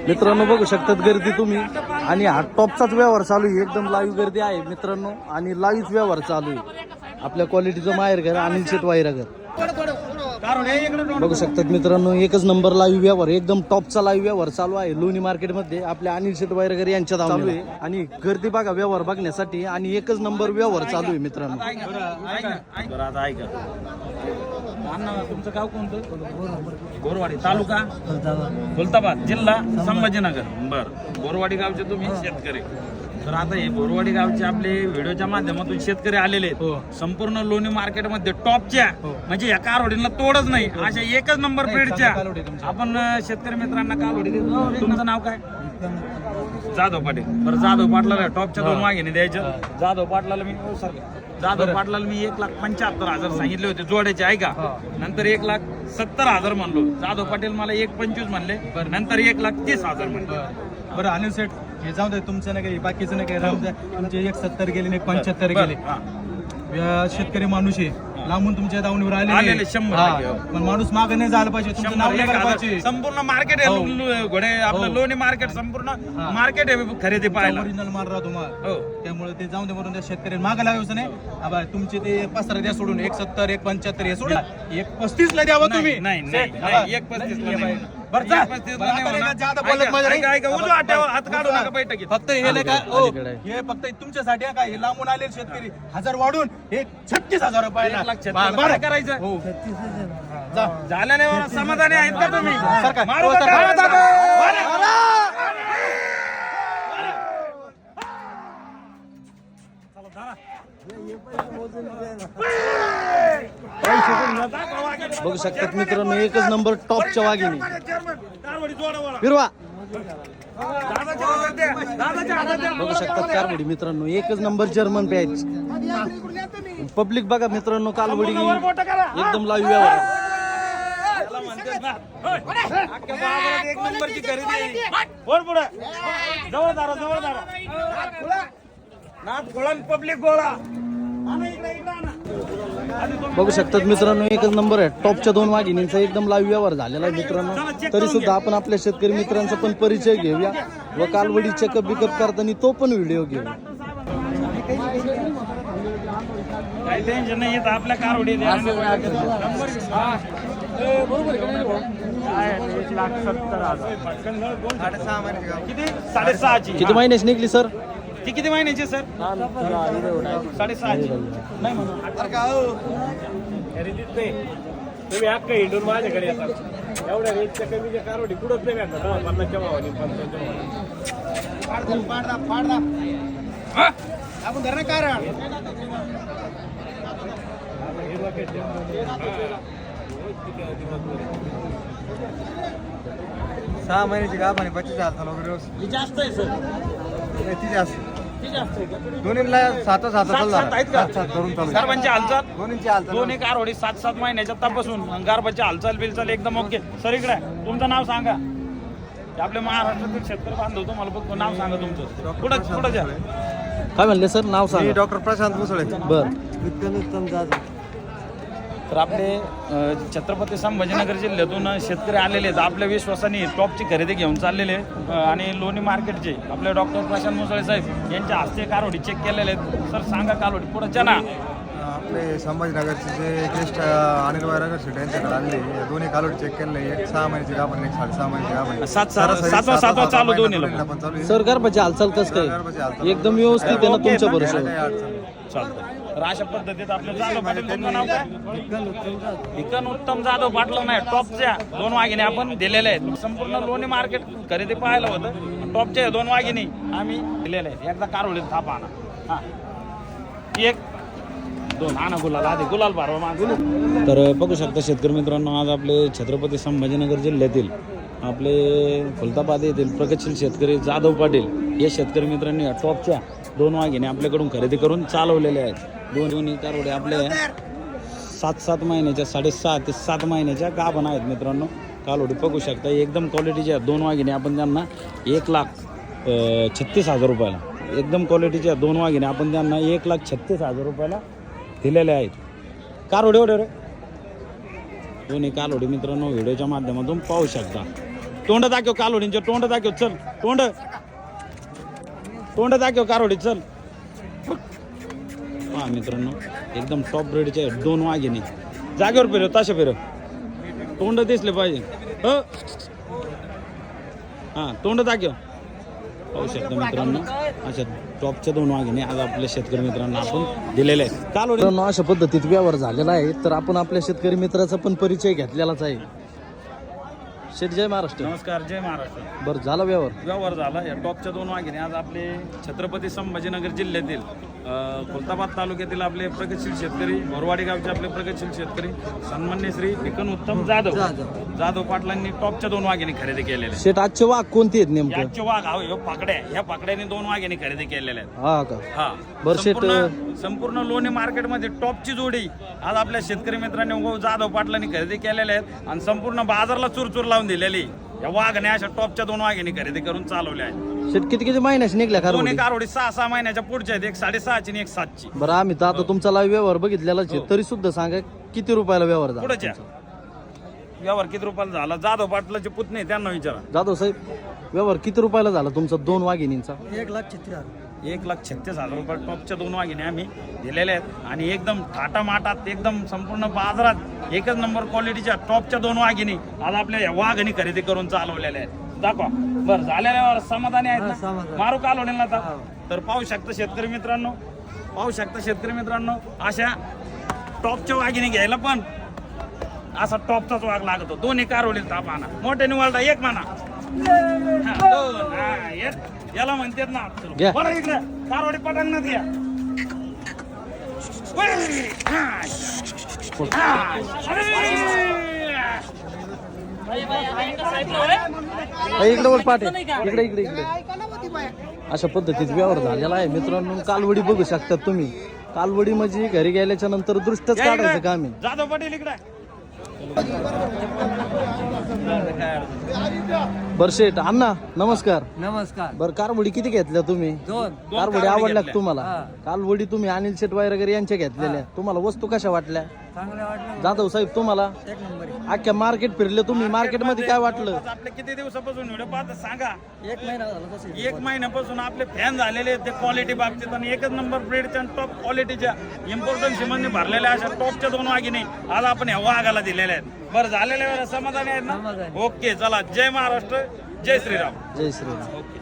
मित्रांनो बघू शकतात गर्दी तुम्ही, आणि हा टॉपचाच व्यवहार चालू आहे, एकदम लाईव्ह गर्दी आहे मित्रांनो, आणि लाईव्ह व्यवहार चालू आहे. आपल्या क्वालिटीचं माहेर घर अनिल शेट वायरागर बघू शकतात मित्रांनो, एकच नंबर लाईव्ह व्यवहार, एकदम टॉपचा लाईव्ह व्यवहार चालू आहे लोणी मार्केटमध्ये आपल्या अनिल शेट वायरागर यांच्या चालू आहे. आणि गर्दी बघा व्यवहार बघण्यासाठी, आणि एकच नंबर व्यवहार चालू आहे मित्रांनो. तुमचं गाव कोणतं? बोरवाडी, तालुका खुलताबाद, जिल्हा संभाजीनगर. बरं, बोरवाडी गावचे तुम्ही शेतकरी. तर आता हे बोरवाडी गावचे आपले व्हिडिओच्या माध्यमातून शेतकरी आलेले आहेत. संपूर्ण लोणी मार्केटमध्ये टॉपच्या, म्हणजे या कारवडीला तोडच नाही अशा एकच नंबर ब्रीडच्या आपण शेतकरी मित्रांना कारवडी देतो. तुमचं नाव काय? जाधव पाटील. बरं, जाधव पाटलाला टॉपच्या 2 वाघिणी द्यायच्या. जाधव पाटलाला मी जाधव पाटलाला मी 1,75,000 सांगितले होते जोड्याचे, आहे का? नंतर 1,70,000 म्हणलो. जाधव पाटील मला 1,25,000 म्हणले, नंतर 1,30,000 म्हणले. बरं अनिल सेठ, हे जाऊ दे, तुमचं नाही काही, बाकीचं नाही काही, राहू द्या. तुमचे 1,70 गेले, 1,75 गेले. शेतकरी माणूस आहे, लांबून तुमच्या दावणीवर आलेले 100. पण माणूस मागे नाही झालं पाहिजे, तुमचं नाव नाही करायला पाहिजे. संपूर्ण मार्केट आहे घोडे, आपलं लोणी मार्केट संपूर्ण मार्केट आहे खरेदी पाहायला. ओरिजिनल माल राहा तुम्हाला, त्यामुळे ते जाऊन दे म्हणून त्या शेतकरी मागे लागायचं नाही. आबा तुमचे ते 15 द्या सोडून, 1,70, 1,75 हे सोडून 1,35 ला द्यावं तुम्ही. नाही नाही, 1,35 फक्त हे नाही काय, हे फक्त तुमच्यासाठी आहे का? हे लांबून आले शेतकरी 1000 वाढून हे 36,000 रुपये करायचं. झालं नाही, समाधानी आहेत का तुम्ही? बघू शकतात मित्रांनो, एकच नंबर टॉपच्या वाघिणी फिरवा. बघू शकतात कारवडी मित्रांनो, एकच नंबर जर्मन पॅच. पब्लिक बघा मित्रांनो, कालवडी एकदम लाईव्ह व्यवहार. एक नंबरची खरेदी. जवळ दारा, जवळ दारा. नाथ गोळा, पब्लिक गोळा. बघू शकतात मित्रांनो, एकच नंबर आहे टॉपच्या 2 वाघिणींचा एकदम लाईव्ह व्यवहार झालेला आहे मित्रांनो. तरी सुद्धा आपण आपल्या शेतकरी मित्रांचा पण परिचय घेऊया, व कालवडी चेकअप बिकअप करताना तो पण व्हिडिओ घेऊया. काही टेन्शन नाही येत आपल्या कारवडी. 1,70,000 किती? 6.5ची. किती महिन्याची निघली सर? ती किती महिन्याची सर? 6.5ची. नाही म्हणून तुम्ही अख्खा हिंडून माझ्याकडे येतात. एवढ्या रेटच्या कमीच्या कारवडी कुठंच नाही भेटतात. 50च्या भावानी, 55च्या आपण धरणं कारण 6 महिन्याची गाभ आणि 25,000 वगैरे जास्त आहे सर. ती जास्त, ती जास्त आहे. दोन्हीला 7,000 करून सर्वांची हालचाल, दोन्हीची हालचाल. दोन्ही कारवडी 7-7 महिन्याच्या तपासून गारबाची हालचाल बिलचाल एकदम ओके. सर इकडे तुमचं नाव सांगा. आपल्या महाराष्ट्रातील शेतकरी बांधव तुम्हाला बघतो, नाव सांगा तुमचं. कुठं द्या. काय म्हणले सर? नाव सांगा. डॉक्टर प्रशांत मुसळे. बर. तर आपले छत्रपती संभाजीनगर जिल्ह्यातून शेतकरी आलेले आहेत, आपल्या विश्वासाने टॉपची खरेदी घेऊन चाललेले आणि लोणी मार्केटचे आपले डॉक्टर प्रशांत मुसळे साहेब यांच्या हस्ते कारवडी चेक केलेले आहेत. सर सांगा कारवडी पुढच्या ना. आपले संभाजीनगरचे जे गेस्ट अनिल वायरागर शेट यांच्याकडे आणले, दोन्ही कालोडी चेक केले. एक 6 महिन्याची गाभ आणि एक 6.5 महिन्याची गाभ आहे. 7-7 चालू दोन्हीला. पण चालू आहे. सर गर्भाची हालचाल कसं काय? एकदम व्यवस्थित आहे ना तुमच्या भरोश्यावर? काही अडचण नाही. चालतं. तर अशा पद्धतीत आपलं जाधव पाटील, तुमचं नाव काय? हिकन उत्तम जाधव पाटलं नाही, टॉपच्या 2 वाघिणी आपण दिलेल्या आहेत. संपूर्ण लोणी मार्केट खरेदी पाहायला होतं, टॉपच्या 2 वाघिणी आम्ही दिलेल्या आहेत. एकदा कारवडीत थाप आणा. हा, 1 2 आणा. गुलाल आधी गुलाल बारवा मागून. तर बघू शकता शेतकरी मित्रांनो, आज आपले छत्रपती संभाजीनगर जिल्ह्यातील आपले खुलताबाद येथील प्रगतशील शेतकरी जाधव पाटील या शेतकरी मित्रांनी या टॉपच्या 2 वाघिणी आपल्याकडून खरेदी करून चालवलेल्या आहेत. दोन्ही कारवडे आपले 7-7 महिन्याच्या, 6.5 ते 7 महिन्याच्या गाभण आहेत मित्रांनो. कालवडी बघू शकता एकदम क्वालिटीच्या 2 वाघिणी आपण त्यांना 1,36,000 रुपयाला, एकदम क्वालिटीच्या 2 वाघिणी आपण त्यांना 1,36,000 रुपयाला दिलेल्या आहेत. कारवडी एवढे रे दोन्ही कालवडी मित्रांनो व्हिडिओच्या माध्यमातून पाहू शकता. तोंड दाखव कालोडींचे, तोंड दाखव, चल तोंड दाखव कारोडी, चल. हा मित्रांनो, एकदम टॉप ब्रेडचे 2 वाघिणी. जागेवर फिरव, ताशा फिरव, तोंड दिसले पाहिजे. हा तोंड दाखव. पाहू शकता मित्रांनो, अशा टॉपच्या 2 वाघिणी आज आपल्या शेतकरी मित्रांना आपण दिलेले आहेत. कालोडी अशा पद्धतीत व्यवहार झालेला आहे. तर आपण आपल्या शेतकरी मित्राचा पण परिचय घेतलेलाच आहे. शेठ जय महाराष्ट्र. नमस्कार, जय महाराष्ट्र. बरं झाला व्यवहार झाला. या टॉपच्या 2 वाघिणी आज आपले छत्रपती संभाजीनगर जिल्ह्यातील खुलताबाद तालुक्यातील आपले प्रगतशील शेतकरी, बोरवाडी गावचे आपले प्रगतशील शेतकरी सन्मान्य श्री पिकन उत्तम जाधव पाटलांनी टॉपच्या 2 वाघिणी खरेदी केलेल्या आहेत. शेठ आजचे वाघ कोणते आहेत नेमकं? याचे वाघ पाकड्या, ह्या पाकड्याने 2 वाघिणी खरेदी केलेल्या आहेत. हा का? हा बरं शेठ, संपूर्ण लोणी मार्केटमध्ये टॉपची जोडी आज आपल्या शेतकरी मित्रांनी जाधव पाटलांनी खरेदी केलेल्या आहेत आणि संपूर्ण बाजारला चुरचूर लावून दिलेली या वाघण्या अशा टॉपच्या 2 वाघिणी खरेदी करून चालवल्या आहेत. शेठ किती महिन्याची निघल्या का? दोन्ही कारवडी 6 महिन्याच्या पुढच्या आहेत. एक 6.5ची आणि एक 7ची. बरं आम्ही तर आता तुमचा लाईव्ह व्यवहार बघितलेलाच आहे, तरी सुद्धा सांगा किती रुपयाला व्यवहार झाला? पुढच्या व्यवहार किती रुपयाला झाला? जाधव पाटलाचे पुतणे त्यांना विचारा. जाधव साहेब, व्यवहार किती रुपयाला झाला तुमचा 2 वाघिणींचा? 1,36,000 रुपये टॉपच्या 2 वाघिणी आम्ही दिलेल्या आहेत आणि एकदम थाटामाटात एकदम संपूर्ण बाजारात एकच नंबर क्वालिटीच्या टॉपच्या 2 वाघिणी आज आपल्या या वाघिणी खरेदी करून चालवलेल्या आहेत. दाखवा. बरं, झालेल्यावर समाधानी आहेत ना? मारू कालोडील ना आता? तर पाहू शकता शेतकरी मित्रांनो, अशा टॉपच्या वाघिणी घ्यायला पण असा टॉपचाच वाघ लागतो. दोन्ही कारवडील ताप आणा, मोठे निवडता एक म्हणा. हा, 2, हा, याला म्हणतात ना. घ्या. बरं, इकडे कारवडी पटांगणात घ्या. इकडे वर पाठ आहे. इकडे अशा पद्धतीत व्यवहार झालेला आहे मित्रांनो. कालवडी बघू शकता तुम्ही. कालवडी म्हणजे घरी गेल्याच्या नंतर दृष्टच काढायचं काम आहे. जाधव पाटील इकडे. बरं शेठ, अण्णा नमस्कार. नमस्कार. बरं, कारवडी किती घेतल्या तुम्ही? 2. कारवडी आवडल्या का घेतल्या. तुम्हाला? कालवडी तुम्ही अनिल शेठ वगैरे यांच्या घेतलेल्या. तुम्हाला वस्तू कशा वाटल्या? चांगलं वाटलं. जाधव साहेब तुम्हाला? 1 नंबर. अख्ख्या मार्केट फिरले तुम्ही, मार्केटमध्ये काय वाटलं? आपले किती दिवसापासून व्हिडिओ पाहता सांगा. 1 महिना झाला तसं. 1 महिन्यापासून आपले फॅन झालेले आहेत ते क्वालिटी बाबतीत आणि एकच नंबर ब्रेडच्या टॉप क्वालिटीच्या इम्पॉर्टंट सिमनने भरलेल्या अशा टॉपच्या 2 वाघिणी आज आपण ह्या वाघाला दिलेल्या आहेत. बरं, झालेल्या वेळेला समाधानी आहेत ना? ओके, चला. जय महाराष्ट्र, जय श्रीराम. जय श्रीराम. ओके.